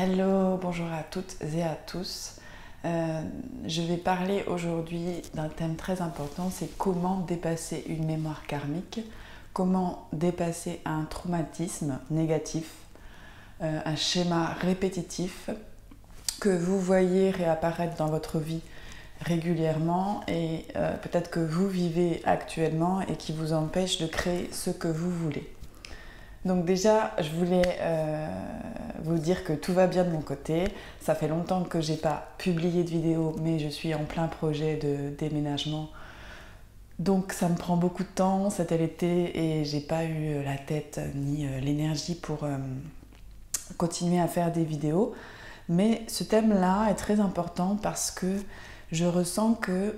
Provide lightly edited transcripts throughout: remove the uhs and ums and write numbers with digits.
Hello, bonjour à toutes et à tous. Je vais parler aujourd'hui d'un thème très important, c'est comment dépasser une mémoire karmique, comment dépasser un traumatisme négatif, un schéma répétitif que vous voyez réapparaître dans votre vie régulièrement et peut-être que vous vivez actuellement et qui vous empêche de créer ce que vous voulez. Donc déjà, je voulais vous dire que tout va bien de mon côté. Ça fait longtemps que j'ai pas publié de vidéo, mais je suis en plein projet de déménagement. Donc ça me prend beaucoup de temps, c'était l'été, et j'ai pas eu la tête ni l'énergie pour continuer à faire des vidéos. Mais ce thème-là est très important parce que je ressens que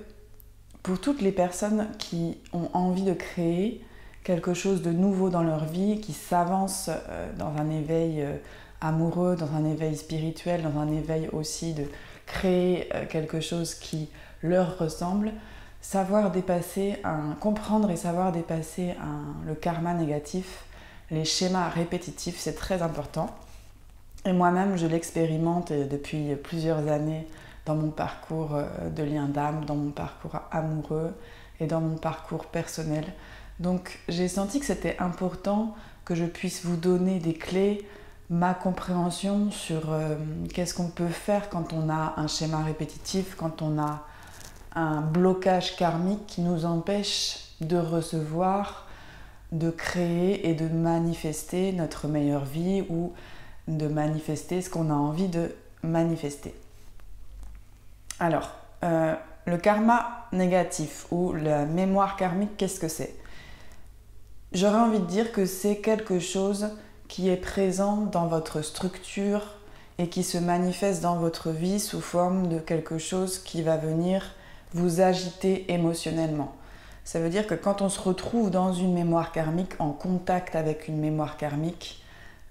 pour toutes les personnes qui ont envie de créer quelque chose de nouveau dans leur vie, qui s'avance dans un éveil amoureux, dans un éveil spirituel, dans un éveil aussi de créer quelque chose qui leur ressemble, comprendre et savoir dépasser le karma négatif, les schémas répétitifs, c'est très important. Et moi-même, je l'expérimente depuis plusieurs années dans mon parcours de lien d'âme, dans mon parcours amoureux et dans mon parcours personnel. Donc j'ai senti que c'était important que je puisse vous donner des clés, ma compréhension sur qu'est-ce qu'on peut faire quand on a un schéma répétitif, quand on a un blocage karmique qui nous empêche de recevoir, de créer et de manifester notre meilleure vie ou de manifester ce qu'on a envie de manifester. Alors, le karma négatif ou la mémoire karmique, qu'est-ce que c'est ? J'aurais envie de dire que c'est quelque chose qui est présent dans votre structure et qui se manifeste dans votre vie sous forme de quelque chose qui va venir vous agiter émotionnellement. Ça veut dire que quand on se retrouve dans une mémoire karmique, en contact avec une mémoire karmique,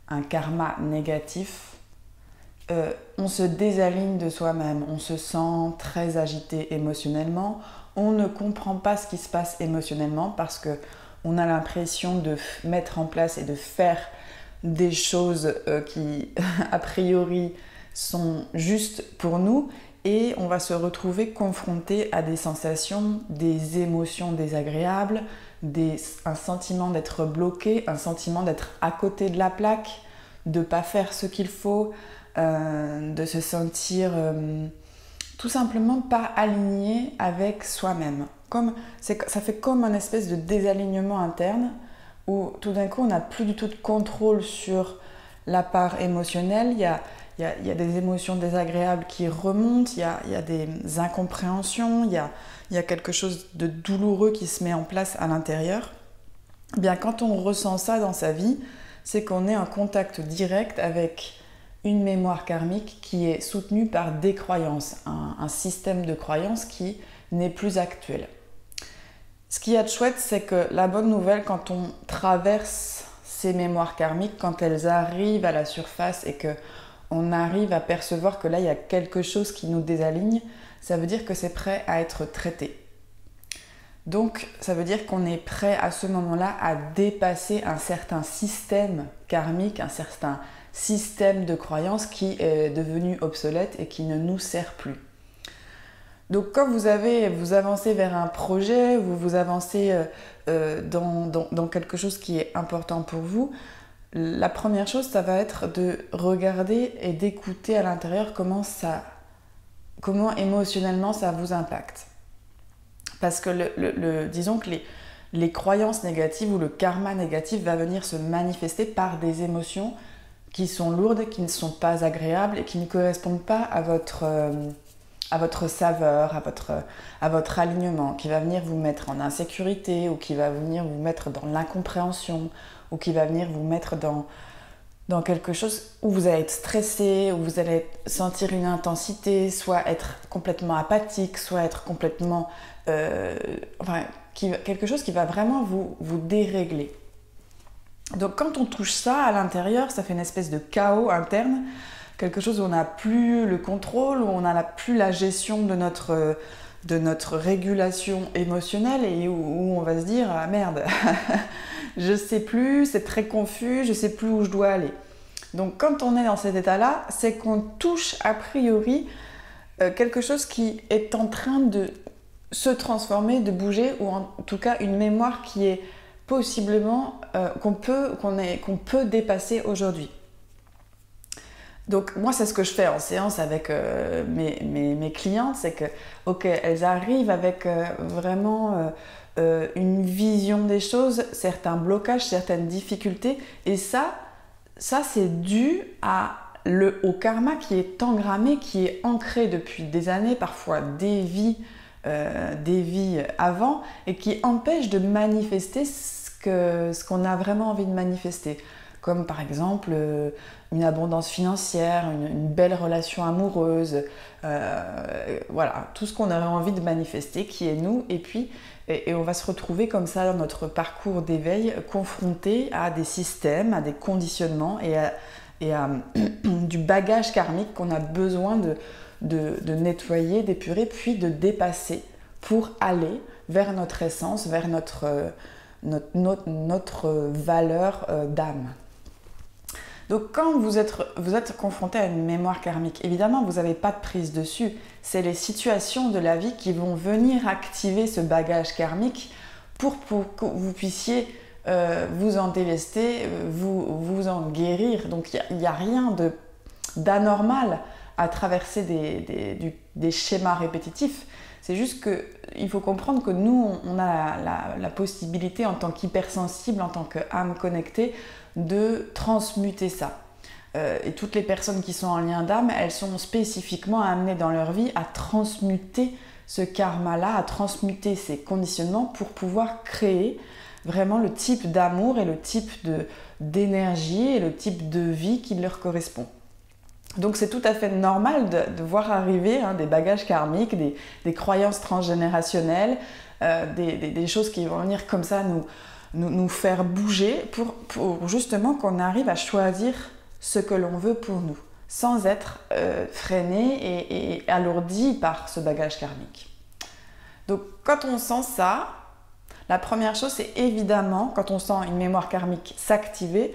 un karma négatif, on se désaligne de soi-même, on se sent très agité émotionnellement, on ne comprend pas ce qui se passe émotionnellement parce que on a l'impression de mettre en place et de faire des choses qui, a priori, sont justes pour nous et on va se retrouver confronté à des sensations, des émotions désagréables, un sentiment d'être bloqué, un sentiment d'être à côté de la plaque, de ne pas faire ce qu'il faut, de se sentir tout simplement pas aligné avec soi-même. Ça fait comme un espèce de désalignement interne où tout d'un coup on n'a plus du tout de contrôle sur la part émotionnelle, il y a des émotions désagréables qui remontent, il y a des incompréhensions, il y a quelque chose de douloureux qui se met en place à l'intérieur. Bien, quand on ressent ça dans sa vie, c'est qu'on est en contact direct avec une mémoire karmique qui est soutenue par des croyances, un système de croyances qui n'est plus actuel. Ce qu'il y a de chouette, c'est que la bonne nouvelle, quand on traverse ces mémoires karmiques, quand elles arrivent à la surface et qu'on arrive à percevoir que là, il y a quelque chose qui nous désaligne, ça veut dire que c'est prêt à être traité. Donc, ça veut dire qu'on est prêt à ce moment-là à dépasser un certain système karmique, un certain système de croyances qui est devenu obsolète et qui ne nous sert plus. Donc quand vous avancez vers un projet, vous avancez dans quelque chose qui est important pour vous, la première chose, ça va être de regarder et d'écouter à l'intérieur comment émotionnellement ça vous impacte. Parce que disons que les croyances négatives ou le karma négatif va venir se manifester par des émotions qui sont lourdes, qui ne sont pas agréables et qui ne correspondent pas à votre saveur, à votre alignement, qui va venir vous mettre en insécurité ou qui va venir vous mettre dans l'incompréhension ou qui va venir vous mettre dans quelque chose où vous allez être stressé, où vous allez sentir une intensité, soit être complètement apathique, soit être complètement... quelque chose qui va vraiment vous dérégler. Donc quand on touche ça à l'intérieur, ça fait une espèce de chaos interne, quelque chose où on n'a plus le contrôle, où on n'a plus la gestion de notre régulation émotionnelle et où on va se dire « Ah merde, je sais plus, c'est très confus, je sais plus où je dois aller ». Donc quand on est dans cet état-là, c'est qu'on touche a priori quelque chose qui est en train de se transformer, de bouger, ou en tout cas une mémoire qui est possiblement qu'on peut dépasser aujourd'hui. Donc moi c'est ce que je fais en séance avec mes clientes, c'est que ok, elles arrivent avec vraiment une vision des choses, certains blocages, certaines difficultés, et ça c'est dû au karma qui est engrammé, qui est ancré depuis des années, parfois des vies avant, et qui empêche de manifester ce qu'on a vraiment envie de manifester. Comme par exemple une abondance financière, une belle relation amoureuse, voilà, tout ce qu'on aurait envie de manifester qui est nous, et on va se retrouver comme ça dans notre parcours d'éveil, confronté à des systèmes, à des conditionnements et à du bagage karmique qu'on a besoin de nettoyer, d'épurer, puis de dépasser pour aller vers notre essence, vers notre valeur d'âme. Donc quand vous êtes confronté à une mémoire karmique, évidemment vous n'avez pas de prise dessus, c'est les situations de la vie qui vont venir activer ce bagage karmique pour que vous puissiez vous en délester, vous en guérir. Donc il n'y a rien d'anormal à traverser des schémas répétitifs. C'est juste qu'il faut comprendre que nous, on a la possibilité en tant qu'hypersensible, en tant qu'âme connectée, de transmuter ça. Et toutes les personnes qui sont en lien d'âme, elles sont spécifiquement amenées dans leur vie à transmuter ce karma-là, à transmuter ces conditionnements pour pouvoir créer vraiment le type d'amour et le type d'énergie et le type de vie qui leur correspond. Donc c'est tout à fait normal de voir arriver des bagages karmiques, des croyances transgénérationnelles, des choses qui vont venir comme ça nous faire bouger pour justement qu'on arrive à choisir ce que l'on veut pour nous, sans être freiné et alourdi par ce bagage karmique. Donc quand on sent ça, la première chose c'est évidemment, quand on sent une mémoire karmique s'activer,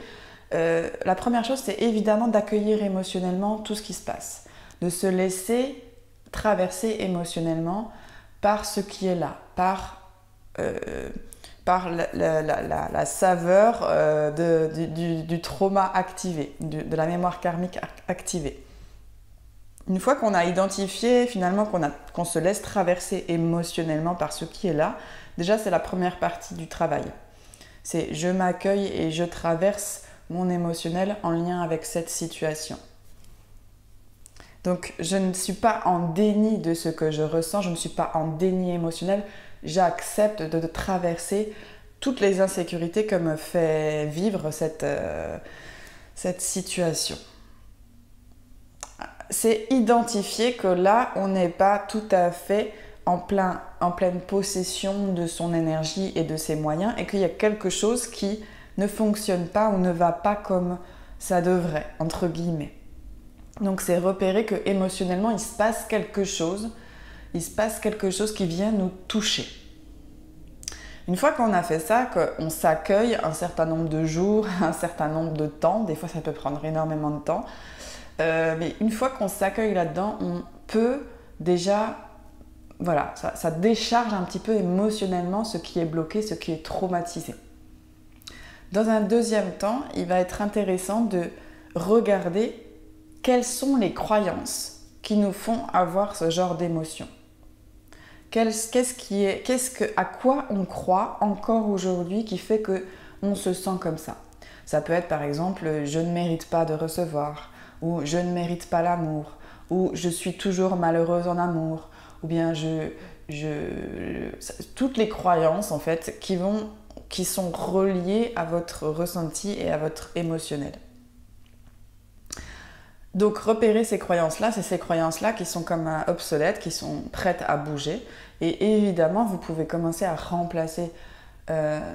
la première chose c'est évidemment d'accueillir émotionnellement tout ce qui se passe, de se laisser traverser émotionnellement par ce qui est là, par la saveur du trauma activé, de la mémoire karmique activée. Une fois qu'on a identifié finalement qu'on se laisse traverser émotionnellement par ce qui est là, déjà c'est la première partie du travail. C'est je m'accueille et je traverse mon émotionnel en lien avec cette situation. Donc je ne suis pas en déni de ce que je ressens, je ne suis pas en déni émotionnel, j'accepte de traverser toutes les insécurités que me fait vivre cette situation. C'est identifier que là, on n'est pas tout à fait en pleine possession de son énergie et de ses moyens, et qu'il y a quelque chose qui ne fonctionne pas ou ne va pas comme ça devrait, entre guillemets. Donc c'est repérer que émotionnellement il se passe quelque chose qui vient nous toucher. Une fois qu'on a fait ça, qu'on s'accueille un certain nombre de jours, un certain nombre de temps, des fois ça peut prendre énormément de temps, mais une fois qu'on s'accueille là-dedans, on peut déjà, voilà, ça décharge un petit peu émotionnellement ce qui est bloqué, ce qui est traumatisé. Dans un deuxième temps, il va être intéressant de regarder quelles sont les croyances qui nous font avoir ce genre d'émotion. À quoi on croit encore aujourd'hui qui fait qu'on se sent comme ça. Ça peut être par exemple « je ne mérite pas de recevoir » ou « je ne mérite pas l'amour » ou « je suis toujours malheureuse en amour » ou bien toutes les croyances en fait qui sont reliées à votre ressenti et à votre émotionnel. Donc repérer ces croyances-là, c'est ces croyances-là qui sont comme obsolètes, qui sont prêtes à bouger. Et évidemment, vous pouvez commencer à remplacer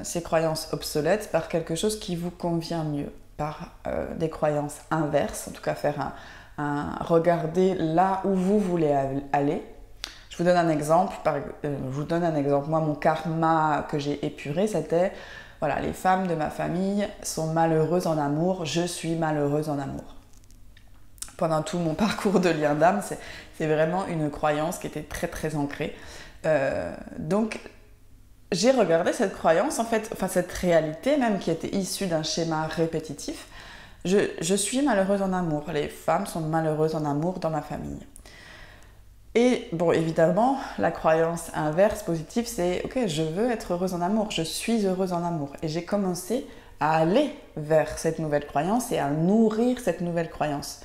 ces croyances obsolètes par quelque chose qui vous convient mieux, par des croyances inverses, en tout cas faire regarder là où vous voulez aller. Je vous donne un exemple. Moi, mon karma que j'ai épuré, c'était voilà, les femmes de ma famille sont malheureuses en amour, je suis malheureuse en amour. Pendant tout mon parcours de lien d'âme, c'est vraiment une croyance qui était très très ancrée. Donc j'ai regardé cette croyance, en fait, enfin cette réalité même qui était issue d'un schéma répétitif. Je suis malheureuse en amour, les femmes sont malheureuses en amour dans ma famille. Et bon, évidemment, la croyance inverse, positive, c'est « ok, je veux être heureuse en amour, je suis heureuse en amour ». Et j'ai commencé à aller vers cette nouvelle croyance et à nourrir cette nouvelle croyance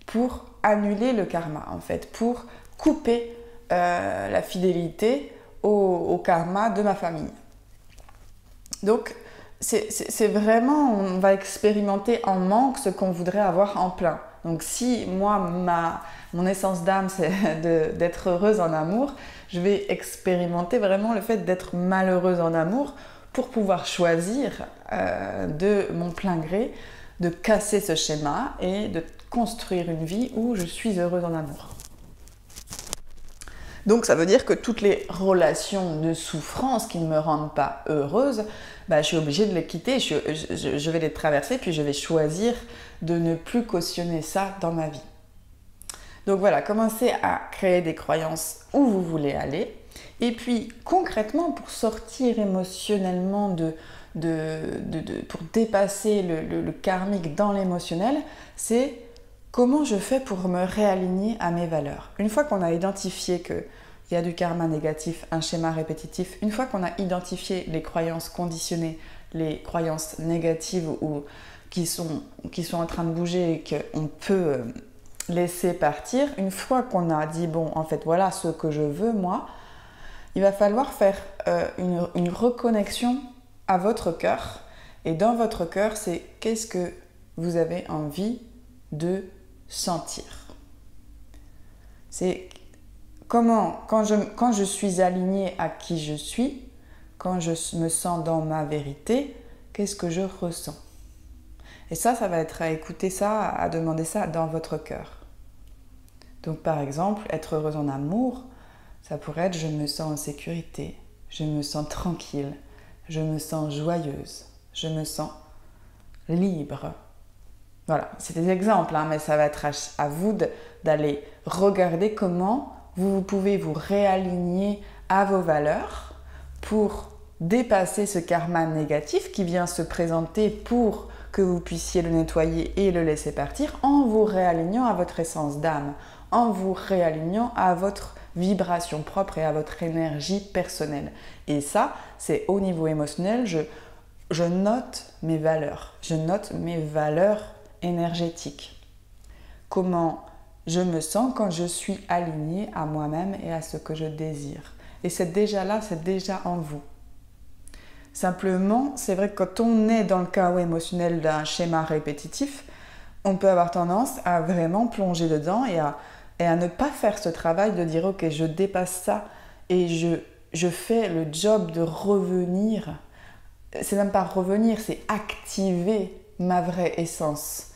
pour annuler le karma, en fait, pour couper la fidélité au karma de ma famille. Donc, c'est vraiment, on va expérimenter en manque ce qu'on voudrait avoir en plein. Donc si moi, mon essence d'âme, c'est d'être heureuse en amour, je vais expérimenter vraiment le fait d'être malheureuse en amour pour pouvoir choisir de mon plein gré de casser ce schéma et de construire une vie où je suis heureuse en amour. Donc ça veut dire que toutes les relations de souffrance qui ne me rendent pas heureuse, je suis obligée de les quitter, je vais les traverser, puis je vais choisir de ne plus cautionner ça dans ma vie. Donc voilà, commencez à créer des croyances où vous voulez aller. Et puis concrètement, pour sortir émotionnellement pour dépasser le karmique dans l'émotionnel, c'est comment je fais pour me réaligner à mes valeurs. Une fois qu'on a identifié qu'il y a du karma négatif, un schéma répétitif, une fois qu'on a identifié les croyances conditionnées, les croyances négatives ou qui sont en train de bouger et qu'on peut laisser partir, une fois qu'on a dit bon, en fait voilà ce que je veux moi, il va falloir faire une reconnexion à votre cœur. Et dans votre cœur, c'est qu'est-ce que vous avez envie de sentir. C'est comment, quand je suis alignée à qui je suis, quand je me sens dans ma vérité, qu'est-ce que je ressens. Et ça va être à écouter ça, à demander ça dans votre cœur. Donc par exemple, être heureuse en amour, ça pourrait être je me sens en sécurité, je me sens tranquille, je me sens joyeuse, je me sens libre. Voilà, c'est des exemples, mais ça va être à vous d'aller regarder comment vous pouvez vous réaligner à vos valeurs pour dépasser ce karma négatif qui vient se présenter pour que vous puissiez le nettoyer et le laisser partir en vous réalignant à votre essence d'âme, en vous réalignant à votre vibration propre et à votre énergie personnelle. Et ça, c'est au niveau émotionnel, je note mes valeurs, je note mes valeurs énergétiques. Comment je me sens quand je suis alignée à moi-même et à ce que je désire. Et c'est déjà là, c'est déjà en vous. Simplement, c'est vrai que quand on est dans le chaos émotionnel d'un schéma répétitif, on peut avoir tendance à vraiment plonger dedans et à ne pas faire ce travail de dire « Ok, je dépasse ça et je fais le job de revenir ». C'est même pas revenir, c'est activer ma vraie essence.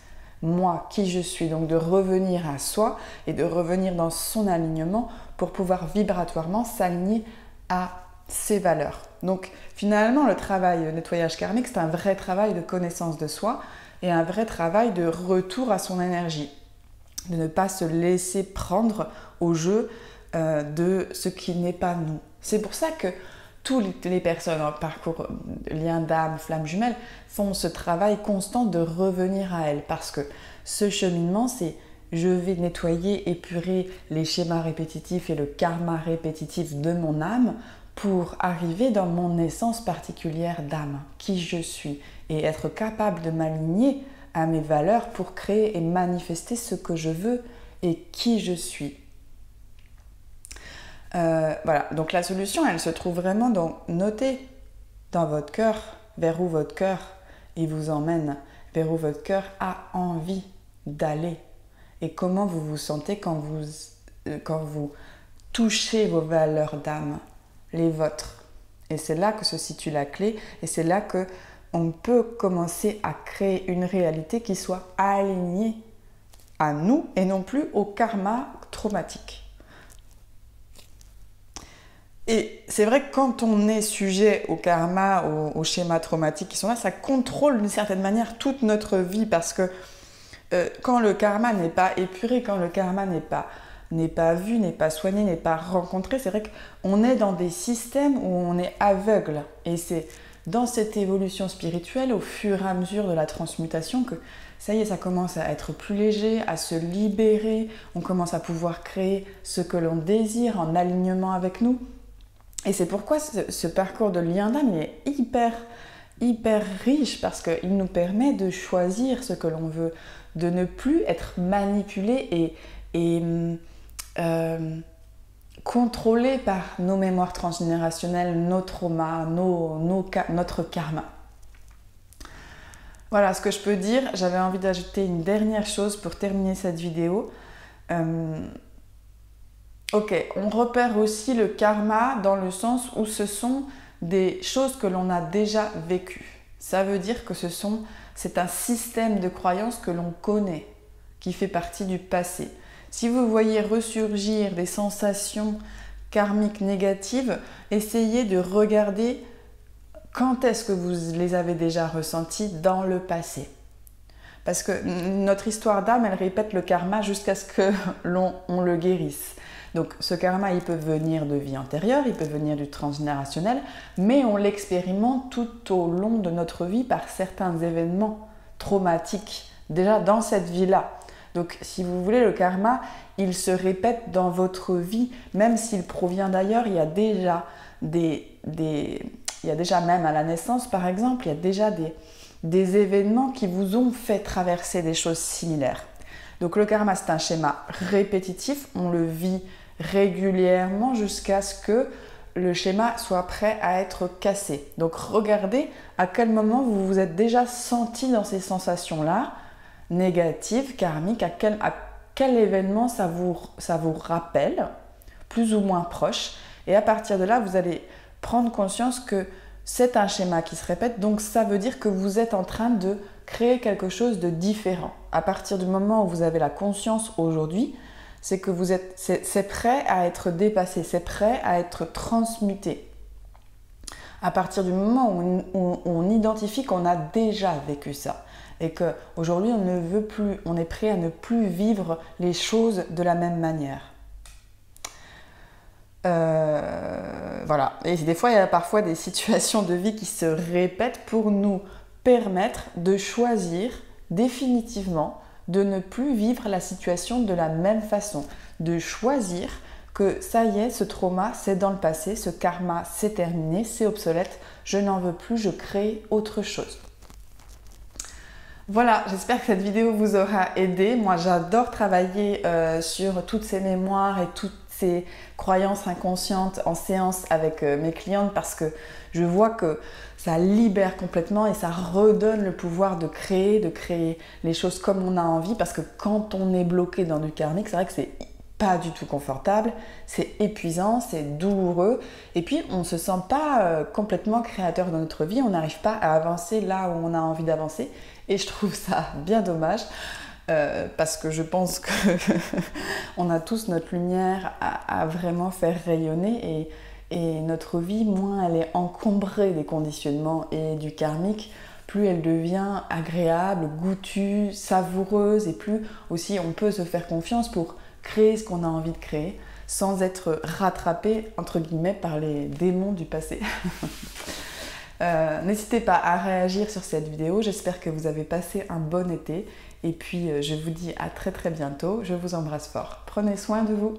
Moi, qui je suis, donc de revenir à soi et de revenir dans son alignement pour pouvoir vibratoirement s'aligner à ses valeurs. Donc finalement, le travail nettoyage karmique, c'est un vrai travail de connaissance de soi et un vrai travail de retour à son énergie. De ne pas se laisser prendre au jeu de ce qui n'est pas nous. C'est pour ça que toutes les personnes en parcours lien d'âme, flamme jumelle font ce travail constant de revenir à elles parce que ce cheminement, c'est je vais nettoyer, épurer les schémas répétitifs et le karma répétitif de mon âme pour arriver dans mon essence particulière d'âme, qui je suis, et être capable de m'aligner à mes valeurs pour créer et manifester ce que je veux et qui je suis. Voilà, donc la solution, elle se trouve vraiment dans noter dans votre cœur vers où votre cœur il vous emmène, vers où votre cœur a envie d'aller et comment vous vous sentez quand vous touchez vos valeurs d'âme, les vôtres. Et c'est là que se situe la clé et c'est là que on peut commencer à créer une réalité qui soit alignée à nous et non plus au karma traumatique. Et c'est vrai que quand on est sujet au karma, aux schémas traumatiques qui sont là, ça contrôle d'une certaine manière toute notre vie parce que quand le karma n'est pas épuré, quand le karma n'est pas vu, n'est pas soigné, n'est pas rencontré, c'est vrai qu'on est dans des systèmes où on est aveugle. Et c'est dans cette évolution spirituelle, au fur et à mesure de la transmutation, que ça y est, ça commence à être plus léger, à se libérer, on commence à pouvoir créer ce que l'on désire en alignement avec nous. Et c'est pourquoi ce parcours de lien d'âme est hyper riche parce qu'il nous permet de choisir ce que l'on veut, de ne plus être manipulé et contrôlé par nos mémoires transgénérationnelles, nos traumas, notre karma. Voilà ce que je peux dire. J'avais envie d'ajouter une dernière chose pour terminer cette vidéo. Ok, on repère aussi le karma dans le sens où ce sont des choses que l'on a déjà vécues. Ça veut dire que c'est un système de croyances que l'on connaît, qui fait partie du passé. Si vous voyez ressurgir des sensations karmiques négatives, essayez de regarder quand est-ce que vous les avez déjà ressenties dans le passé. Parce que notre histoire d'âme, elle répète le karma jusqu'à ce que on le guérisse. Donc ce karma, il peut venir de vie antérieure, il peut venir du transgénérationnel, mais on l'expérimente tout au long de notre vie par certains événements traumatiques, déjà dans cette vie-là. Donc si vous voulez, le karma, il se répète dans votre vie, même s'il provient d'ailleurs, il y a déjà même à la naissance par exemple, il y a déjà des événements qui vous ont fait traverser des choses similaires. Donc le karma, c'est un schéma répétitif, on le vit régulièrement jusqu'à ce que le schéma soit prêt à être cassé. Donc regardez à quel moment vous vous êtes déjà senti dans ces sensations-là, négatives, karmiques, à quel événement ça vous rappelle, plus ou moins proche. Et à partir de là, vous allez prendre conscience que c'est un schéma qui se répète, donc ça veut dire que vous êtes en train de créer quelque chose de différent. À partir du moment où vous avez la conscience aujourd'hui, c'est que c'est prêt à être dépassé, c'est prêt à être transmuté. À partir du moment où on identifie qu'on a déjà vécu ça et qu'aujourd'hui on est prêt à ne plus vivre les choses de la même manière. Voilà. Et des fois, il y a parfois des situations de vie qui se répètent pour nous permettre de choisir définitivement de ne plus vivre la situation de la même façon, de choisir que ça y est, ce trauma, c'est dans le passé, ce karma, c'est terminé, c'est obsolète, je n'en veux plus, je crée autre chose. Voilà, j'espère que cette vidéo vous aura aidé. Moi, j'adore travailler sur toutes ces mémoires et toutes ces croyances inconscientes en séance avec mes clientes parce que je vois que ça libère complètement et ça redonne le pouvoir de créer les choses comme on a envie parce que quand on est bloqué dans du karmique, c'est vrai que c'est pas du tout confortable, c'est épuisant, c'est douloureux et puis on ne se sent pas complètement créateur de notre vie, on n'arrive pas à avancer là où on a envie d'avancer et je trouve ça bien dommage. Parce que je pense qu'on a tous notre lumière à vraiment faire rayonner et notre vie, moins elle est encombrée des conditionnements et du karmique, plus elle devient agréable, goûtue, savoureuse et plus aussi on peut se faire confiance pour créer ce qu'on a envie de créer sans être rattrapé entre guillemets par les démons du passé. N'hésitez pas à réagir sur cette vidéo, j'espère que vous avez passé un bon été et puis je vous dis à très bientôt, je vous embrasse fort, prenez soin de vous.